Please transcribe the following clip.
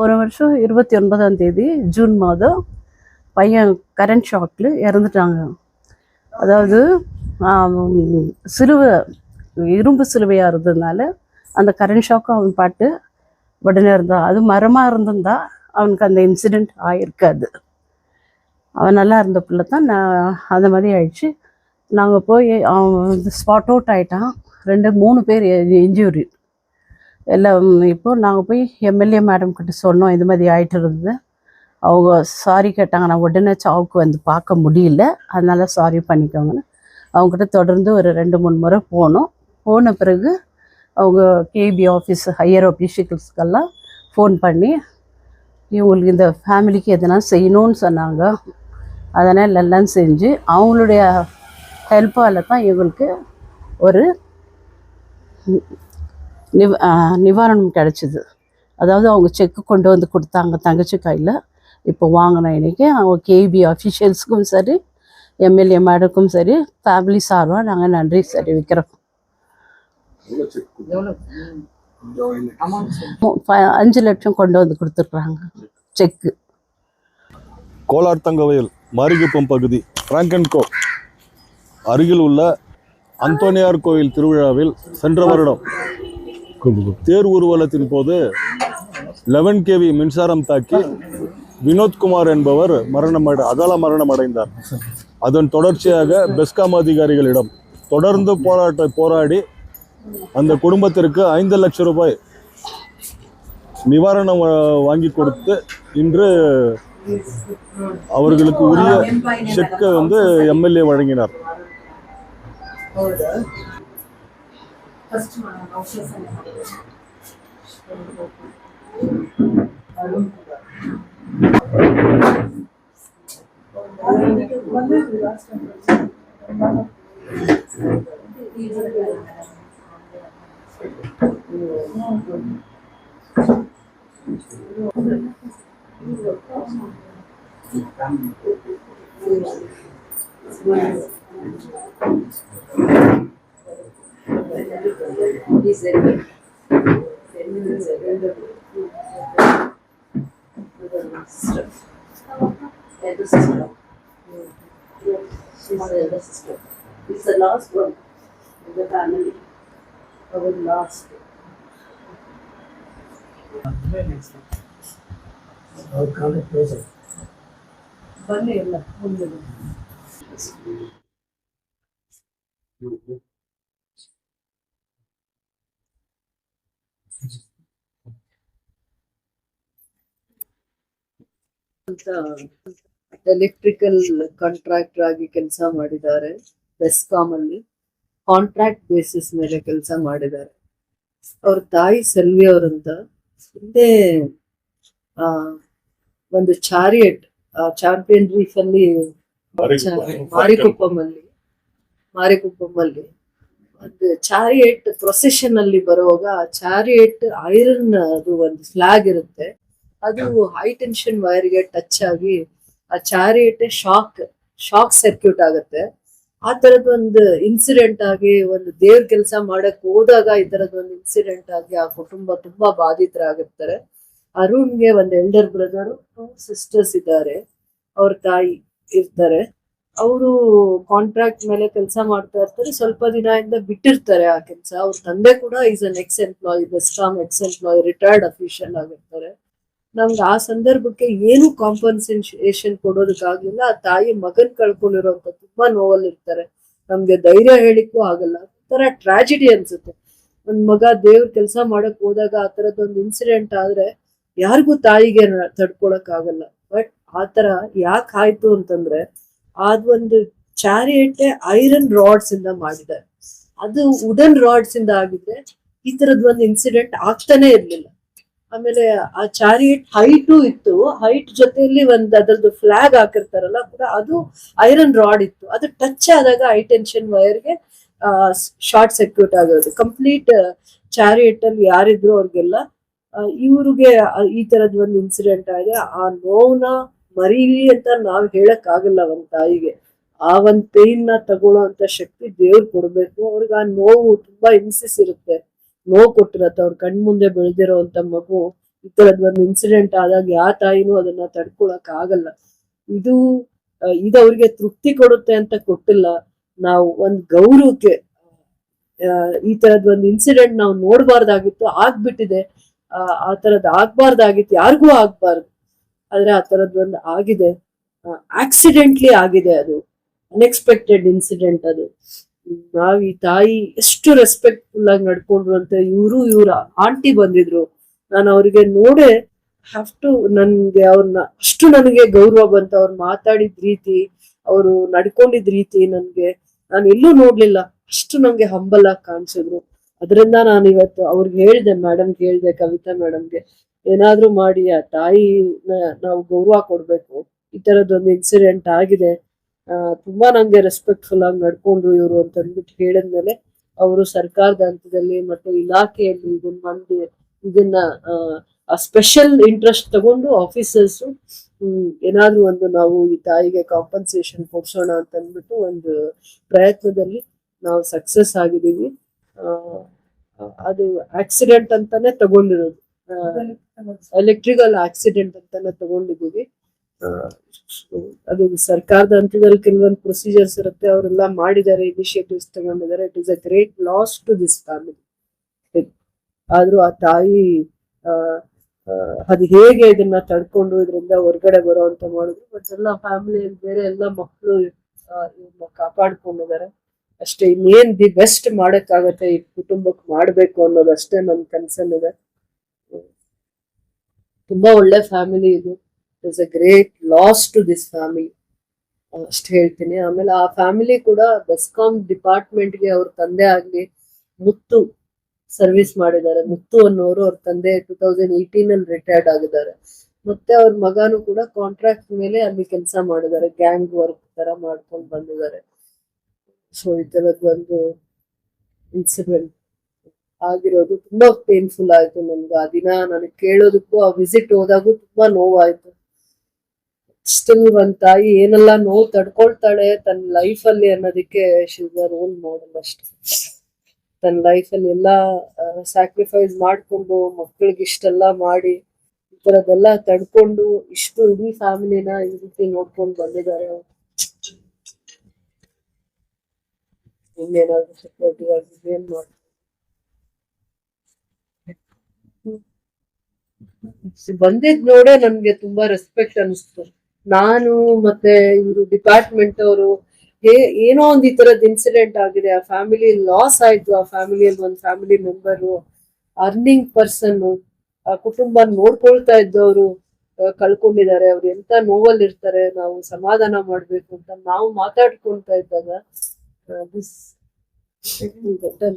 ஒரு வருஷம் 29ஆம் தேதி ஜூன் மாதம் பையன் கரண்ட் ஷாக்கில் இறந்துட்டாங்க. அதாவது சிலுவை இரும்பு சிலுவையாக இருந்ததுனால அந்த கரண்ட் ஷாக்கு அவன் பாட்டு உடனே இருந்தான். அது மரமாக இருந்திருந்தா அவனுக்கு அந்த இன்சிடெண்ட் ஆகிருக்காது. அவன் நல்லா இருந்த பிள்ளை தான். நான் அந்த மாதிரி ஆயிடுச்சு. நாங்கள் போய் அவன் ஸ்பாட் அவுட் ஆகிட்டான். 2-3 பேர் இன்ஜூரி எல்லாம். இப்போது நாங்கள் போய் எம்எல்ஏ மேடம் கிட்ட சொன்னோம், இது மாதிரி ஆகிட்டு இருந்தது. அவங்க சாரி கேட்டாங்க. நான் உடனே சாவுக்கு வந்து பார்க்க முடியல, அதனால சாரி பண்ணிக்கோங்கன்னு அவங்ககிட்ட தொடர்ந்து ஒரு 2-3 முறை போனோம். போன பிறகு அவங்க கேபி ஆஃபீஸ் ஹையர் அஃபீஷியல்ஸ்க்கெல்லாம் ஃபோன் பண்ணி இவங்களுக்கு இந்த ஃபேமிலிக்கு எதனா செய்யணும்னு சொன்னாங்க. அதனால் எல்லாம் செஞ்சு அவங்களுடைய ஹெல்ப்பால் தான் இவங்களுக்கு ஒரு நிவாரணம் கிடச்சிது. அதாவது அவங்க செக்கு கொண்டு வந்து கொடுத்தாங்க தங்கச்சி கையில். இப்போ வாங்கின இன்றைக்கி அவங்க கேபி அஃபிஷியல்ஸுக்கும் சரி, எம்எல்ஏ மேடக்கும் சரி, ஃபேமிலி சார்பாக நாங்கள் நன்றி தெரிவிக்கிறோம். 5 லட்சம் கொண்டு வந்து கொடுத்துருக்குறாங்க செக்கு. கோலார் தங்கவயல் மாரிகுப்பம் பகுதி பிராங்கன்கோ அருகில் உள்ள அந்தோனியார் கோயில் திருவிழாவில் சென்ற வருடம் தேர் ஊர்வலத்தின் போது 11 kV மின்சாரம் தாக்கி வினோத்குமார் என்பவர் அகால மரணம் அடைந்தார். அதன் தொடர்ச்சியாக பெஸ்காம் அதிகாரிகளிடம் தொடர்ந்து போராடி அந்த குடும்பத்திற்கு 5 லட்சம் ரூபாய் நிவாரணம் வாங்கி கொடுத்து இன்று அவர்களுக்கு உரிய செக்கை எம்எல்ஏ வழங்கினார். It's the last one in the family. Our last. ಬನ್ನಿ ಎಲ್ಲ ಮುಂದೆ ಎಲೆಕ್ಟ್ರಿಕಲ್ ಕಾಂಟ್ರಾಕ್ಟರ್ ಆಗಿ ಕೆಲಸ ಮಾಡಿದ್ದಾರೆ. ಬೆಸ್ಕಾಮ್ ಅಲ್ಲಿ ಕಾಂಟ್ರಾಕ್ಟ್ ಬೇಸಿಸ್ ಮೇಲೆ ಕೆಲಸ ಮಾಡಿದ್ದಾರೆ. ಅವ್ರ ತಾಯಿ ಸೆಲ್ವಿ ಅವರಂತ ಹಿಂದೆ ಒಂದು ಚಾರಿಯಟ್ ಚಾಂಪಿಯನ್ ರೀಫ್ ಅಲ್ಲಿ ಮಾರಿಕುಪ್ಪಂ ಅಲ್ಲಿ ಒಂದು ಚಾರಿಯಟ್ ಪ್ರೊಸೆಷನ್ ಅಲ್ಲಿ ಬರುವಾಗ ಚಾರಿಯಟ್ ಐರನ್ ಅದು ಒಂದು ಫ್ಲಾಗ್ ಇರುತ್ತೆ, ಅದು ಹೈ ಟೆನ್ಷನ್ ವೈರ್ ಗೆ ಟಚ್ ಆಗಿ ಆ ಚಾರಿಯಟ್ ಶಾಕ್ ಸರ್ಕ್ಯೂಟ್ ಆಗುತ್ತೆ. ಆ ತರದ್ ಒಂದು ಇನ್ಸಿಡೆಂಟ್ ಆಗಿ ಒಂದು ದೇವ್ರ ಕೆಲಸ ಮಾಡಕ್ ಹೋದಾಗ ಈ ತರದ್ ಒಂದು ಇನ್ಸಿಡೆಂಟ್ ಆಗಿ ಆ ಕುಟುಂಬ ತುಂಬಾ ಬಾಧಿತರಾಗಿರ್ತಾರೆ. ಅರುಣ್ಗೆ ಒಂದು ಎಲ್ಡರ್ ಬ್ರದರ್, 2 ಸಿಸ್ಟರ್ಸ್ ಇದ್ದಾರೆ. ಅವ್ರ ತಾಯಿ ಇರ್ತಾರೆ. ಅವರು ಕಾಂಟ್ರಾಕ್ಟ್ ಮೇಲೆ ಕೆಲಸ ಮಾಡ್ತಾ ಇರ್ತಾರೆ. ಸ್ವಲ್ಪ ದಿನದಿಂದ ಬಿಟ್ಟಿರ್ತಾರೆ ಆ ಕೆಲಸ. ಅವ್ರ ತಂದೆ ಕೂಡ is an X employee, BESCOM X employee, retired official ಆಗಿರ್ತಾರೆ. ನಮ್ಗೆ ಆ ಸಂದರ್ಭಕ್ಕೆ ಏನು ಕಾಂಪನ್ಸೇಷನ್ ಕೊಡೋದಕ್ಕಾಗ್ಲಿಲ್ಲ. ಆ ತಾಯಿ ಮಗನ್ ಕಳ್ಕೊಂಡಿರೋಂತ ತುಂಬಾ ನೋವಲ್ಲಿ ಇರ್ತಾರೆ. ನಮ್ಗೆ ಧೈರ್ಯ ಹೇಳಿಕ್ಕೂ ಆಗಲ್ಲ. ಒಂಥರ ಟ್ರಾಜಿಡಿ ಅನ್ಸುತ್ತೆ. ಒಂದ್ ಮಗ ದೇವ್ರ ಕೆಲಸ ಮಾಡಕ್ ಹೋದಾಗ ಆ ತರದೊಂದು ಇನ್ಸಿಡೆಂಟ್ ಆದ್ರೆ ಯಾರಿಗೂ ತಾಯಿಗೆ ತಡ್ಕೊಳಕ್ ಆಗಲ್ಲ. ಬಟ್ ಆತರ ಯಾಕೆ ಆಯ್ತು ಅಂತಂದ್ರೆ ಅದೊಂದು ಚಾರಿಯಟ್ ಐರನ್ ರಾಡ್ಸ್ ಇಂದ ಮಾಡಿದ್ದಾರೆ. ಅದು ವುಡನ್ ರಾಡ್ಸ್ ಇಂದ ಆಗಿದ್ರೆ ಈ ತರದ್ ಒಂದು ಇನ್ಸಿಡೆಂಟ್ ಆಗ್ತಾನೆ ಇರ್ಲಿಲ್ಲ. ಆಮೇಲೆ ಆ ಚಾರಿಯಟ್ ಹೈಟು ಇತ್ತು. ಹೈಟ್ ಜೊತೆಯಲ್ಲಿ ಒಂದ್ ಅದ್ರದ್ದು ಫ್ಲಾಗ್ ಹಾಕಿರ್ತಾರಲ್ಲ ಕೂಡ ಅದು ಐರನ್ ರಾಡ್ ಇತ್ತು. ಅದು ಟಚ್ ಆದಾಗ ಹೈ ಟೆನ್ಷನ್ ವೈರ್ಗೆ ಶಾರ್ಟ್ ಸರ್ಕ್ಯೂಟ್ ಆಗೋದು. ಕಂಪ್ಲೀಟ್ ಚಾರಿಯಟ್ ಅಲ್ಲಿ ಯಾರಿದ್ರು ಅವ್ರಿಗೆಲ್ಲ ಇವ್ರಿಗೆ ಈ ತರದ್ ಒಂದು ಇನ್ಸಿಡೆಂಟ್ ಆಗಿದೆ. ಆ ನೋವನ್ನ ಮರೀಲಿ ಅಂತ ನಾವ್ ಹೇಳಕ್ ಆಗಲ್ಲ ಒಂದ್ ತಾಯಿಗೆ. ಆ ಒಂದ್ ಪೇನ್ ನ ತಗೊಳ್ಳೋ ಅಂತ ಶಕ್ತಿ ದೇವ್ರು ಕೊಡ್ಬೇಕು. ಅವ್ರಿಗೆ ಆ ನೋವು ತುಂಬಾ ಹಿಂಸಿಸಿರುತ್ತೆ. ನೋವು ಕೊಟ್ಟಿರತ್ತೆ. ಅವ್ರ ಕಣ್ ಮುಂದೆ ಬೆಳೆದಿರೋ ಅಂತ ಮಗು ಈ ತರದ್ ಒಂದು ಇನ್ಸಿಡೆಂಟ್ ಆದಾಗ ಯಾವ ತಾಯಿನೂ ಅದನ್ನ ತಡ್ಕೊಳಕ್ ಆಗಲ್ಲ. ಇದು ಇದು ಅವ್ರಿಗೆ ತೃಪ್ತಿ ಕೊಡುತ್ತೆ ಅಂತ ಕೊಟ್ಟಿಲ್ಲ, ನಾವು ಒಂದ್ ಗೌರವಕ್ಕೆ ಈ ತರದ್ ಒಂದು ಇನ್ಸಿಡೆಂಟ್ ನಾವು ನೋಡ್ಬಾರ್ದಾಗಿತ್ತು, ಆಗ್ಬಿಟ್ಟಿದೆ. ಆ ತರದ್ ಆಗ್ಬಾರ್ದಾಗಿತ್ತು, ಯಾರಿಗೂ ಆಗ್ಬಾರ್ದು. ಆದ್ರೆ ಆ ತರದ್ ಒಂದು ಆಗಿದೆ, ಆಕ್ಸಿಡೆಂಟ್ಲಿ ಆಗಿದೆ. ಅದು ಅನ್ಎಕ್ಸ್ಪೆಕ್ಟೆಡ್ ಇನ್ಸಿಡೆಂಟ್. ಅದು ನಾವ್ ಈ ತಾಯಿ ಎಷ್ಟು ರೆಸ್ಪೆಕ್ಟ್ಫುಲ್ ಆಗಿ ನಡ್ಕೊಂಡ್ರು ಅಂತ. ಇವ್ರ ಆಂಟಿ ಬಂದಿದ್ರು, ನಾನು ಅವ್ರಿಗೆ ನೋಡೇ ಹ್ಯಾವ್ ಟು, ನನ್ಗೆ ಅವ್ರನ್ನ ಅಷ್ಟು ನನಗೆ ಗೌರವ ಬಂತು. ಅವ್ರು ಮಾತಾಡಿದ ರೀತಿ, ಅವರು ನಡ್ಕೊಂಡಿದ್ ರೀತಿ ನಾನು ಎಲ್ಲೂ ನೋಡ್ಲಿಲ್ಲ, ಅಷ್ಟು ನಂಗೆ ಹಂಬಲ್ ಆಗಿ ಕಾಣಿಸಿದ್ರು. ಅದರಿಂದ ನಾನು ಇವತ್ತು ಅವ್ರಿಗೆ ಹೇಳಿದೆ, ಮೇಡಮ್ಗೆ ಹೇಳಿದೆ, ಕವಿತಾ ಮೇಡಮ್ಗೆ, ಏನಾದ್ರೂ ಮಾಡಿ ಆ ತಾಯಿನ ನಾವು ಗೌರವ ಕೊಡ್ಬೇಕು. ಈ ತರದೊಂದು ಇನ್ಸಿಡೆಂಟ್ ಆಗಿದೆ, ತುಂಬಾ ನಂಗೆ ರೆಸ್ಪೆಕ್ಟ್ಫುಲ್ ಆಗಿ ನಡ್ಕೊಂಡ್ರು ಇವರು ಅಂತ ಅಂದ್ಬಿಟ್ಟು ಹೇಳಿದ್ಮೇಲೆ ಅವರು ಸರ್ಕಾರದ ಹಂತದಲ್ಲಿ ಮತ್ತೆ ಇಲಾಖೆಯಲ್ಲಿ ಇದನ್ನ ಸ್ಪೆಷಲ್ ಇಂಟ್ರೆಸ್ಟ್ ತಗೊಂಡು ಆಫೀಸರ್ಸ್ ಏನಾದ್ರೂ ಒಂದು ನಾವು ಈ ತಾಯಿಗೆ ಕಾಂಪನ್ಸೇಷನ್ ಕೊಡ್ಸೋಣ ಅಂತ ಅಂದ್ಬಿಟ್ಟು ಒಂದು ಪ್ರಯತ್ನದಲ್ಲಿ ನಾವು ಸಕ್ಸಸ್ ಆಗಿದ್ದೀವಿ. ಅದು ಆಕ್ಸಿಡೆಂಟ್ ಅಂತಾನೆ ತಗೊಂಡಿರೋದು, ಎಲೆಕ್ಟ್ರಿಕಲ್ ಆಕ್ಸಿಡೆಂಟ್ ಅಂತಾನೆ ತಗೊಂಡಿದ್ದೀವಿ. ಅದು ಸರ್ಕಾರದ ಹಂತದಲ್ಲಿ ಕೆಲವೊಂದು ಪ್ರೊಸೀಜರ್ಸ್ ಇರುತ್ತೆ, ಅವರೆಲ್ಲ ಮಾಡಿದ್ದಾರೆ, ಇನಿಷಿಯೇಟಿವ್ಸ್ ತಗೊಂಡಿದ್ದಾರೆ. It is a great loss to this family. ಆದ್ರೂ ಆ ತಾಯಿ ಅದು ಹೇಗೆ ಇದನ್ನ ತಡ್ಕೊಂಡು ಇದರಿಂದ ಹೊರಗಡೆ ಬರೋ ಅಂತ ಮಾಡಿದ್ರು. ಬಟ್ ಎಲ್ಲ ಫ್ಯಾಮಿಲಿ ಬೇರೆ ಎಲ್ಲ ಮಕ್ಕಳು ಇವ್ರನ್ನ ಕಾಪಾಡ್ಕೊಂಡಿದ್ದಾರೆ ಅಷ್ಟೇ. ಇನ್ನೇನ್ ದಿ ಬೆಸ್ಟ್ ಮಾಡಕ್ಕಾಗತ್ತೆ ಈ ಕುಟುಂಬಕ್ಕೆ ಮಾಡ್ಬೇಕು ಅನ್ನೋದಷ್ಟೇ ನನ್ ಕನ್ಸನ್ ಇದೆ. ತುಂಬಾ ಒಳ್ಳೆ ಫ್ಯಾಮಿಲಿ ಇದು. It is a great loss to this family ಅಷ್ಟು ಹೇಳ್ತೀನಿ. ಆಮೇಲೆ ಆ ಫ್ಯಾಮಿಲಿ ಕೂಡ ಬೆಸ್ಕಾಂ ಡಿಪಾರ್ಟ್ಮೆಂಟ್ಗೆ ಅವ್ರ ತಂದೆ ಆಗ್ಲಿ ಮುತ್ತು ಸರ್ವಿಸ್ ಮಾಡಿದ್ದಾರೆ. ಮುತ್ತು ಅನ್ನೋರು ಅವ್ರ ತಂದೆ 2018 ಅಲ್ಲಿ ರಿಟೈರ್ಡ್ ಆಗಿದ್ದಾರೆ. ಮತ್ತೆ ಅವ್ರ ಮಗನು ಕೂಡ ಕಾಂಟ್ರಾಕ್ಟ್ ಮೇಲೆ ಅಲ್ಲಿ ಕೆಲಸ ಮಾಡಿದ್ದಾರೆ, ಗ್ಯಾಂಗ್ ವರ್ಕ್ ತರ ಮಾಡ್ಕೊಂಡು ಬಂದಿದ್ದಾರೆ. ಸೊ ಈ ತರದ್ ಒಂದು ಇನ್ಸಿಡೆಂಟ್ ಆಗಿರೋದು ತುಂಬಾ ಪೇನ್ಫುಲ್ ಆಯ್ತು ನನ್ಗೆ. ಆ ದಿನ ನನಗೆ ಕೇಳೋದಕ್ಕೂ, ಆ ವಿಸಿಟ್ ಹೋದಾಗೂ ತುಂಬಾ ನೋವಾಯ್ತು. ಸ್ಟಿಲ್ ಒಂದ್ ತಾಯಿ ಏನೆಲ್ಲ ನೋವು ತಡ್ಕೊಳ್ತಾಳೆ ತನ್ನ ಲೈಫ್ ಅಲ್ಲಿ ಅನ್ನೋದಕ್ಕೆ ರೋಲ್ ಮಾಡಲ್ ಅಷ್ಟೆ. ತನ್ನ ಲೈಫ್ ಅಲ್ಲಿ ಎಲ್ಲಾ ಸ್ಯಾಕ್ರಿಫೈಸ್ ಮಾಡ್ಕೊಂಡು ಮಕ್ಕಳಿಗೆ ಇಷ್ಟೆಲ್ಲ ಮಾಡಿ ಈ ತರದೆಲ್ಲ ತಡ್ಕೊಂಡು ಇಷ್ಟು ಇಡೀ ಫ್ಯಾಮಿಲಿನ ಈ ರೀತಿ ನೋಡ್ಕೊಂಡು ಬಂದಿದ್ದಾರೆ. ಇನ್ನೇನಾದ್ರು ಸಪೋರ್ಟಿವ್ ಆಗಿ ಏನ್ ಮಾಡಿ ಬಂದಿದ್ ನೋಡೇ ನನ್ಗೆ ತುಂಬಾ ರೆಸ್ಪೆಕ್ಟ್ ಅನಿಸ್ತು. ನಾನು ಮತ್ತೆ ಇವರು ಡಿಪಾರ್ಟ್ಮೆಂಟ್ ಅವರು ಏನೋ ಒಂದ್ ಈ ತರದ್ ಇನ್ಸಿಡೆಂಟ್ ಆಗಿದೆ, ಆ ಫ್ಯಾಮಿಲಿ ಲಾಸ್ ಆಯ್ತು. ಆ ಫ್ಯಾಮಿಲಿಯಲ್ಲಿ ಒಂದ್ ಫ್ಯಾಮಿಲಿ ಮೆಂಬರು, ಅರ್ನಿಂಗ್ ಪರ್ಸನ್, ಆ ಕುಟುಂಬ ನೋಡ್ಕೊಳ್ತಾ ಇದ್ದವರು ಕಳ್ಕೊಂಡಿದ್ದಾರೆ. ಅವ್ರು ಎಂತ ನೋವಲ್ಲಿ ಇರ್ತಾರೆ, ನಾವು ಸಮಾಧಾನ ಮಾಡ್ಬೇಕು ಅಂತ ನಾವು ಮಾತಾಡ್ಕೊಳ್ತಾ ಇದ್ದಾಗ